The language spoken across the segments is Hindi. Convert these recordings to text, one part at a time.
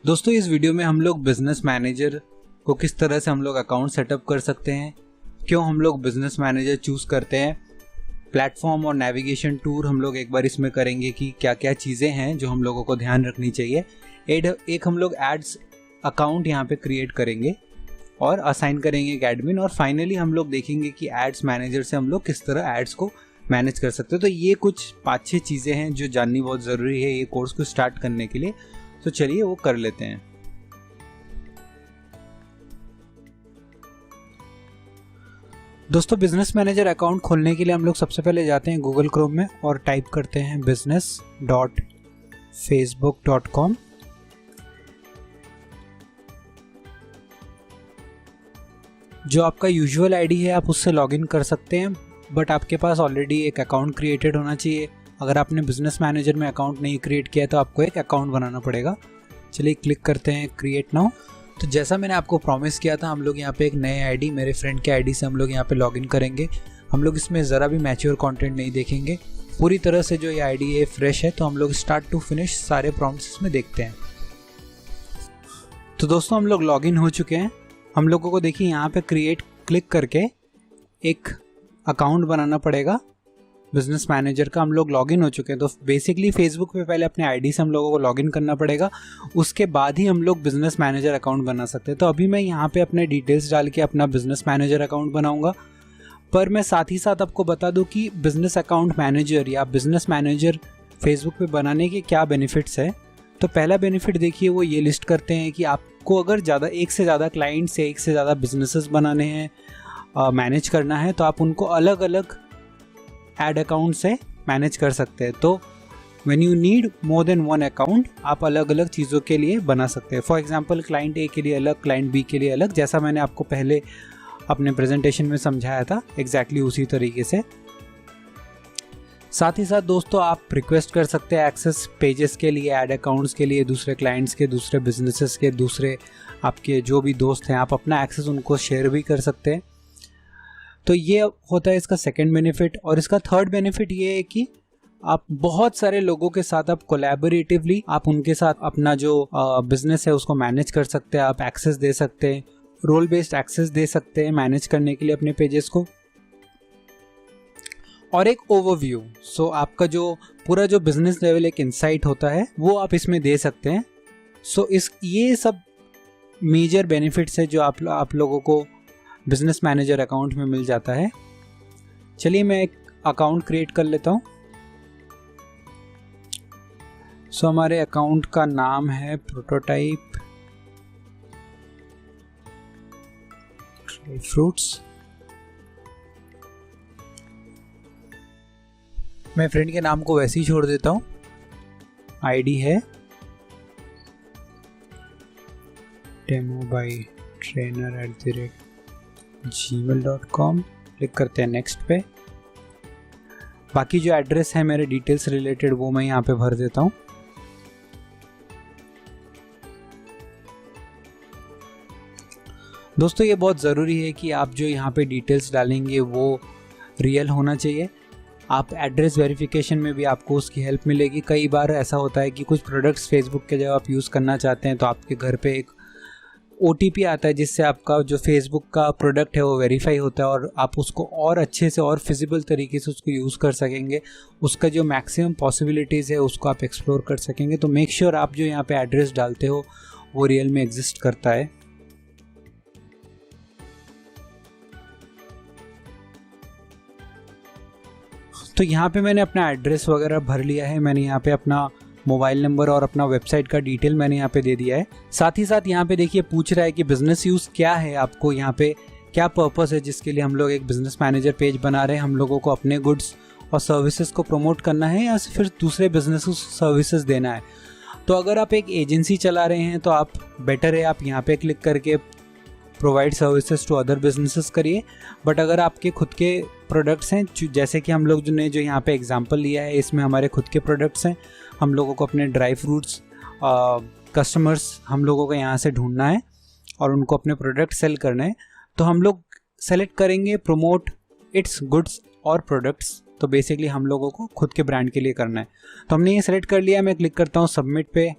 दोस्तों इस वीडियो में हम लोग बिजनेस मैनेजर को किस तरह से हम लोग अकाउंट सेटअप कर सकते हैं, क्यों हम लोग बिजनेस मैनेजर चूज करते हैं, प्लेटफॉर्म और नेविगेशन टूर हम लोग एक बार इसमें करेंगे कि क्या क्या चीज़ें हैं जो हम लोगों को ध्यान रखनी चाहिए। एक हम लोग एड्स अकाउंट यहाँ पे क्रिएट करेंगे और असाइन करेंगे एक एडमिन, और फाइनली हम लोग देखेंगे कि एड्स मैनेजर से हम लोग किस तरह एड्स को मैनेज कर सकते हैं। तो ये कुछ 5-6 चीज़ें हैं जो जाननी बहुत ज़रूरी है ये कोर्स को स्टार्ट करने के लिए। तो चलिए वो कर लेते हैं। दोस्तों बिजनेस मैनेजर अकाउंट खोलने के लिए हम लोग सबसे पहले जाते हैं गूगल क्रोम में और टाइप करते हैं business.facebook.com। जो आपका यूजुअल आईडी है आप उससे लॉगिन कर सकते हैं, बट आपके पास ऑलरेडी एक अकाउंट क्रिएटेड होना चाहिए। अगर आपने बिजनेस मैनेजर में अकाउंट नहीं क्रिएट किया है तो आपको एक अकाउंट बनाना पड़ेगा। चलिए क्लिक करते हैं क्रिएट नाउ। तो जैसा मैंने आपको प्रॉमिस किया था, हम लोग यहाँ पे एक नए आईडी, मेरे फ्रेंड के आईडी से हम लोग यहाँ पे लॉगिन करेंगे। हम लोग इसमें ज़रा भी मैच्योर कंटेंट नहीं देखेंगे, पूरी तरह से जो ये आईडी है फ्रेश है। तो हम लोग स्टार्ट टू फिनिश सारे प्रॉम्प्ट्स इसमें देखते हैं। तो दोस्तों हम लोग लॉगिन हो चुके हैं। हम लोगों को देखिए यहाँ पे क्रिएट क्लिक करके एक अकाउंट बनाना पड़ेगा बिजनेस मैनेजर का। हम लोग लॉगिन हो चुके हैं, तो बेसिकली फेसबुक पे पहले अपने आईडी से हम लोगों को लॉगिन करना पड़ेगा, उसके बाद ही हम लोग बिजनेस मैनेजर अकाउंट बना सकते हैं। तो अभी मैं यहाँ पे अपने डिटेल्स डाल के अपना बिजनेस मैनेजर अकाउंट बनाऊंगा। पर मैं साथ ही साथ आपको बता दूं कि बिजनेस अकाउंट मैनेजर या बिजनेस मैनेजर फेसबुक पे बनाने के क्या बेनिफिट्स है। तो पहला बेनिफिट देखिए वो ये लिस्ट करते हैं कि आपको अगर एक से ज़्यादा क्लाइंट से एक से ज़्यादा बिजनेसेस बनाने हैं, मैनेज करना है, तो आप उनको अलग अलग एड अकाउंट से मैनेज कर सकते हैं। तो when you need more than one account आप अलग अलग चीज़ों के लिए बना सकते हैं। फॉर एग्जांपल क्लाइंट ए के लिए अलग, क्लाइंट बी के लिए अलग, जैसा मैंने आपको पहले अपने प्रेजेंटेशन में समझाया था एग्जैक्टली उसी तरीके से। साथ ही साथ दोस्तों आप रिक्वेस्ट कर सकते हैं एक्सेस पेजेस के लिए, ऐड अकाउंट्स के लिए, दूसरे क्लाइंट्स के, दूसरे बिजनेसेस के, दूसरे आपके जो भी दोस्त हैं, आप अपना एक्सेस उनको शेयर भी कर सकते हैं। तो ये होता है इसका सेकंड बेनिफिट। और इसका थर्ड बेनिफिट ये है कि आप बहुत सारे लोगों के साथ आप कोलैबोरेटिवली आप उनके साथ अपना जो बिजनेस है उसको मैनेज कर सकते हैं। आप एक्सेस दे सकते हैं, रोल बेस्ड एक्सेस दे सकते हैं मैनेज करने के लिए अपने पेजेस को। और एक ओवरव्यू, सो आपका जो पूरा जो बिजनेस लेवल एक इंसाइट होता है वो आप इसमें दे सकते हैं। सो ये सब मेजर बेनिफिट्स है जो आप लोगों को बिजनेस मैनेजर अकाउंट में मिल जाता है। चलिए मैं एक अकाउंट क्रिएट कर लेता हूँ। सो हमारे अकाउंट का नाम है प्रोटोटाइप फ्रूट्स। मैं फ्रेंड के नाम को वैसे ही छोड़ देता हूँ। आईडी है demobytrainer@gmail.com। क्लिक करते हैं नेक्स्ट पे। बाकी जो एड्रेस है मेरे डिटेल्स रिलेटेड वो मैं यहाँ पे भर देता हूँ। दोस्तों ये बहुत ज़रूरी है कि आप जो यहाँ पे डिटेल्स डालेंगे वो रियल होना चाहिए। आप एड्रेस वेरिफिकेशन में भी आपको उसकी हेल्प मिलेगी। कई बार ऐसा होता है कि कुछ प्रोडक्ट्स फेसबुक के जब आप यूज़ करना चाहते हैं तो आपके घर पे एक OTP आता है जिससे आपका जो फेसबुक का प्रोडक्ट है वो वेरीफाई होता है और आप उसको और अच्छे से और फिजिबल तरीके से उसको यूज़ कर सकेंगे। उसका जो मैक्सिमम पॉसिबिलिटीज़ है उसको आप एक्सप्लोर कर सकेंगे। तो मेक श्योर आप जो यहाँ पे एड्रेस डालते हो वो रियल में एग्जिस्ट करता है। तो यहाँ पे मैंने अपना एड्रेस वगैरह भर लिया है। मैंने यहाँ पे अपना मोबाइल नंबर और अपना वेबसाइट का डिटेल मैंने यहाँ पे दे दिया है। साथ ही साथ यहाँ पे देखिए पूछ रहा है कि बिजनेस यूज़ क्या है, आपको यहाँ पे क्या पर्पस है जिसके लिए हम लोग एक बिजनेस मैनेजर पेज बना रहे हैं। हम लोगों को अपने गुड्स और सर्विसेज को प्रमोट करना है या फिर दूसरे बिजनेस को सर्विसेज देना है। तो अगर आप एक एजेंसी चला रहे हैं तो आप बेटर है आप यहाँ पे क्लिक करके provide services to other businesses करिए। बट अगर आपके खुद के प्रोडक्ट्स हैं, जैसे कि हम लोग ने जो यहाँ पे एग्जांपल लिया है इसमें हमारे खुद के प्रोडक्ट्स हैं, हम लोगों को अपने ड्राई फ्रूट्स कस्टमर्स हम लोगों को यहाँ से ढूंढना है और उनको अपने प्रोडक्ट सेल करना है। तो हम लोग सेलेक्ट करेंगे प्रमोट इट्स गुड्स और प्रोडक्ट्स। तो बेसिकली हम लोगों को खुद के ब्रांड के लिए करना है। तो हमने ये सेलेक्ट कर लिया। मैं क्लिक करता हूँ सबमिट पे।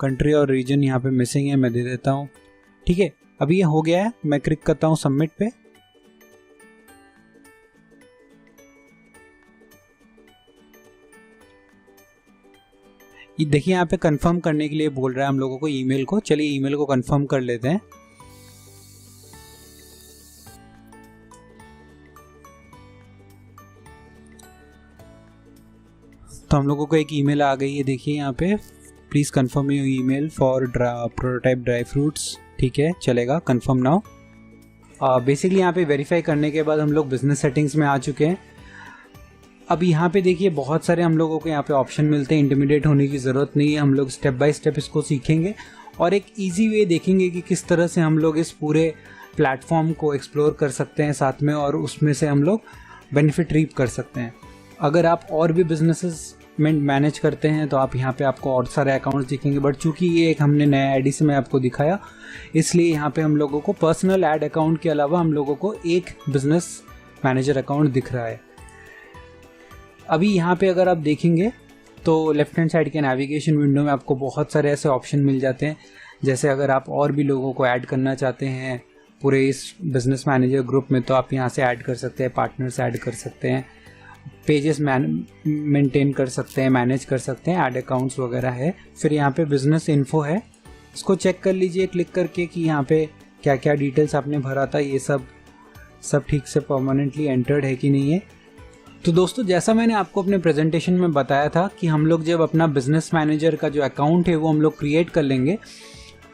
कंट्री और रीजन यहाँ पे मिसिंग है, मैं दे देता हूँ। ठीक है, अभी ये हो गया है, मैं क्लिक करता हूँ सबमिट पे। ये देखिए यहाँ पे कंफर्म करने के लिए बोल रहा है हम लोगों को ईमेल को। चलिए ईमेल को कंफर्म कर लेते हैं। तो हम लोगों को एक ईमेल आ गई है, देखिए यहाँ पे, please confirm your email for prototype dry fruits. ठीक है, चलेगा, कंफर्म नाउ। बेसिकली यहाँ पे वेरीफाई करने के बाद हम लोग बिजनेस सेटिंग्स में आ चुके हैं। अब यहाँ पे देखिए बहुत सारे हम लोगों को यहाँ पे ऑप्शन मिलते हैं, इंटिमिडेट होने की ज़रूरत नहीं है। हम लोग स्टेप बाय स्टेप इसको सीखेंगे और एक ईजी वे देखेंगे कि किस तरह से हम लोग इस पूरे प्लेटफॉर्म को एक्सप्लोर कर सकते हैं साथ में, और उसमें से हम लोग बेनिफिट रीप कर सकते हैं। अगर आप और भी बिजनेसेस में मैनेज करते हैं तो आप यहाँ पे आपको और सारे अकाउंट्स दिखेंगे, बट चूंकि ये एक हमने नया आईडी से मैं आपको दिखाया, इसलिए यहाँ पे हम लोगों को पर्सनल ऐड अकाउंट के अलावा हम लोगों को एक बिजनेस मैनेजर अकाउंट दिख रहा है। अभी यहाँ पे अगर आप देखेंगे तो लेफ्ट हैंड साइड के नेविगेशन विंडो में आपको बहुत सारे ऐसे ऑप्शन मिल जाते हैं, जैसे अगर आप और भी लोगों को ऐड करना चाहते हैं पूरे इस बिजनेस मैनेजर ग्रुप में तो आप यहाँ से ऐड कर सकते हैं, पार्टनर्स ऐड कर सकते हैं, पेजेस मेंटेन कर सकते हैं, मैनेज कर सकते हैं, ऐड अकाउंट्स वगैरह है। फिर यहाँ पे बिजनेस इन्फो है, इसको चेक कर लीजिए क्लिक करके कि यहाँ पे क्या क्या डिटेल्स आपने भरा था, ये सब ठीक से परमानेंटली एंटर्ड है कि नहीं है। तो दोस्तों, जैसा मैंने आपको अपने प्रेजेंटेशन में बताया था कि हम लोग जब अपना बिजनेस मैनेजर का जो अकाउंट है वो हम लोग क्रिएट कर लेंगे,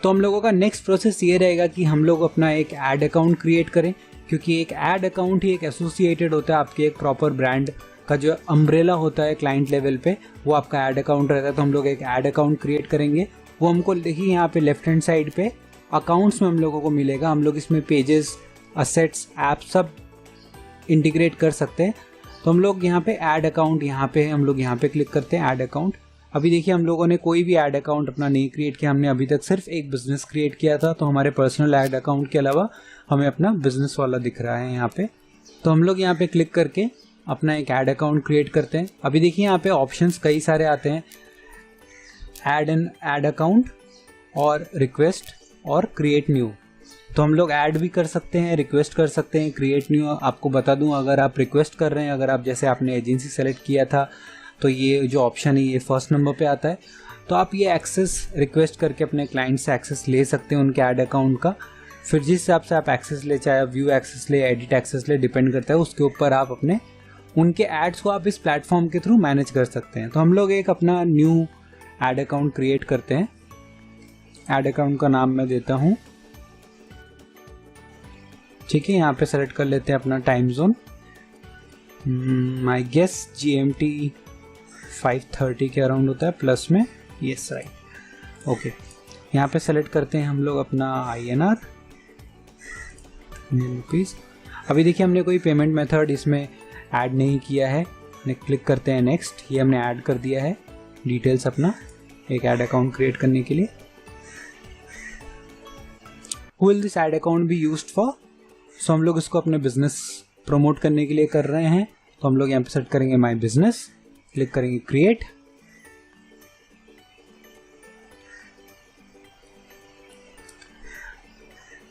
तो हम लोगों का नेक्स्ट प्रोसेस ये रहेगा कि हम लोग अपना एक ऐड अकाउंट क्रिएट करें, क्योंकि एक ऐड अकाउंट ही एक एसोसिएटेड होता है आपके एक प्रॉपर ब्रांड का जो अम्ब्रेला होता है क्लाइंट लेवल पे, वो आपका ऐड अकाउंट रहता है। तो हम लोग एक ऐड अकाउंट क्रिएट करेंगे, वो हमको देखिए यहाँ पे लेफ्ट हैंड साइड पे अकाउंट्स में हम लोगों को मिलेगा। हम लोग इसमें पेजेस, असेट्स, ऐप सब इंटीग्रेट कर सकते हैं। तो हम लोग यहाँ पे ऐड अकाउंट यहाँ पे है, हम लोग यहाँ पे क्लिक करते हैं ऐड अकाउंट। अभी देखिए हम लोगों ने कोई भी ऐड अकाउंट अपना नहीं क्रिएट किया, हमने अभी तक सिर्फ एक बिजनेस क्रिएट किया था। तो हमारे पर्सनल ऐड अकाउंट के अलावा हमें अपना बिजनेस वाला दिख रहा है यहाँ पे। तो हम लोग यहाँ पे क्लिक करके अपना एक ऐड अकाउंट क्रिएट करते हैं। अभी देखिए यहाँ पे ऑप्शंस कई सारे आते हैं, ऐड एन ऐड अकाउंट और रिक्वेस्ट और क्रिएट न्यू। तो हम लोग ऐड भी कर सकते हैं, रिक्वेस्ट कर सकते हैं, क्रिएट न्यू। आपको बता दूं, अगर आप रिक्वेस्ट कर रहे हैं, अगर आप जैसे आपने एजेंसी सेलेक्ट किया था तो ये जो ऑप्शन है ये फर्स्ट नंबर पे आता है। तो आप ये एक्सेस रिक्वेस्ट करके अपने क्लाइंट से एक्सेस ले सकते हैं उनके ऐड अकाउंट का। फिर जिस हिसाब से आप एक्सेस ले, चाहे व्यू एक्सेस ले, एडिट एक्सेस ले, डिपेंड करता है, उसके ऊपर आप अपने उनके एड्स को आप इस प्लेटफॉर्म के थ्रू मैनेज कर सकते हैं। तो हम लोग एक अपना न्यू ऐड अकाउंट क्रिएट करते हैं। ऐड अकाउंट का नाम मैं देता हूँ, ठीक है। यहाँ पे सेलेक्ट कर लेते हैं अपना time zone, my guess GMT 5:30 के अराउंड होता है प्लस में, यस राइट, ओके। यहाँ पे सेलेक्ट करते हैं हम लोग अपना INR रुपीज़। अभी देखिए हमने कोई पेमेंट मेथड इसमें ऐड नहीं किया है, क्लिक करते हैं नेक्स्ट। ये हमने ऐड कर दिया है डिटेल्स अपना एक ऐड अकाउंट क्रिएट करने के लिए। Who will this ad account be used for? So हम लोग इसको अपने बिजनेस प्रमोट करने के लिए कर रहे हैं। तो हम लोग यहाँ पे सेट करेंगे माई बिजनेस, क्लिक करेंगे क्रिएट।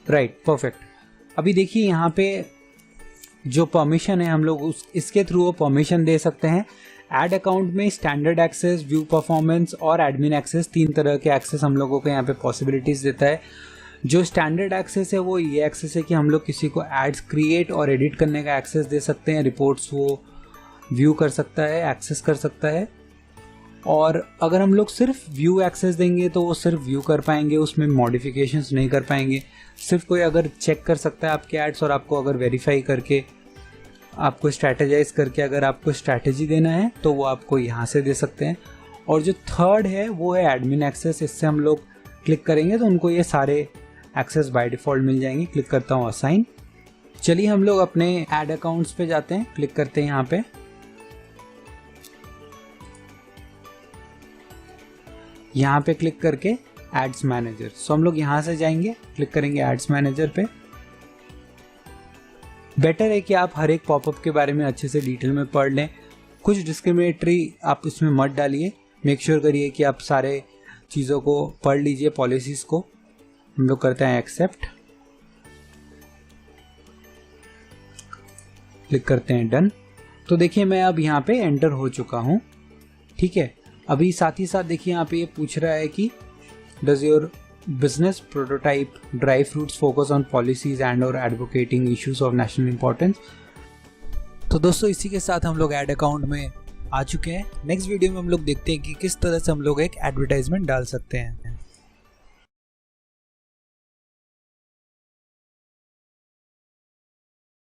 Right, perfect. अभी देखिए यहाँ पे जो परमिशन है हम लोग इसके थ्रू वो परमिशन दे सकते हैं। ऐड अकाउंट में स्टैंडर्ड एक्सेस, व्यू परफॉर्मेंस और एडमिन एक्सेस, 3 तरह के एक्सेस हम लोगों को यहाँ पे पॉसिबिलिटीज देता है। जो स्टैंडर्ड एक्सेस है वो ये एक्सेस है कि हम लोग किसी को एड्स क्रिएट और एडिट करने का एक्सेस दे सकते हैं, रिपोर्ट्स वो व्यू कर सकता है, एक्सेस कर सकता है। और अगर हम लोग सिर्फ व्यू एक्सेस देंगे तो वो सिर्फ व्यू कर पाएंगे, उसमें मॉडिफिकेशंस नहीं कर पाएंगे। सिर्फ कोई अगर चेक कर सकता है आपके एड्स, और आपको अगर वेरीफाई करके, आपको स्ट्रैटेजाइज करके अगर आपको स्ट्रैटेजी देना है तो वो आपको यहाँ से दे सकते हैं। और जो थर्ड है वो है एडमिन एक्सेस। इससे हम लोग क्लिक करेंगे तो उनको ये सारे एक्सेस बाय डिफ़ॉल्ट मिल जाएंगे। क्लिक करता हूँ असाइन। चलिए हम लोग अपने ऐड अकाउंट्स पे जाते हैं, क्लिक करते हैं यहाँ पे। यहाँ पे क्लिक करके एड्स मैनेजर, सो हम लोग यहाँ से जाएंगे, क्लिक करेंगे एड्स मैनेजर पे। बेटर है कि आप हर एक पॉपअप के बारे में अच्छे से डिटेल में पढ़ लें। कुछ डिस्क्रिमिनेटरी आप इसमें मत डालिए, मेक श्योर करिए कि आप सारे चीज़ों को पढ़ लीजिए, पॉलिसीज़ को। हम लोग करते हैं एक्सेप्ट, क्लिक करते हैं डन। तो देखिए मैं अब यहाँ पे एंटर हो चुका हूँ, ठीक है। अभी साथ ही साथ देखिए यहाँ पे ये पूछ रहा है कि does your business prototype dry fruits focus on policies and और advocating issues of national importance. तो दोस्तों इसी के साथ हम लोग ऐड अकाउंट में आ चुके हैं। नेक्स्ट वीडियो में हम लोग देखते हैं कि किस तरह से हम लोग एक एडवर्टाइजमेंट डाल सकते हैं।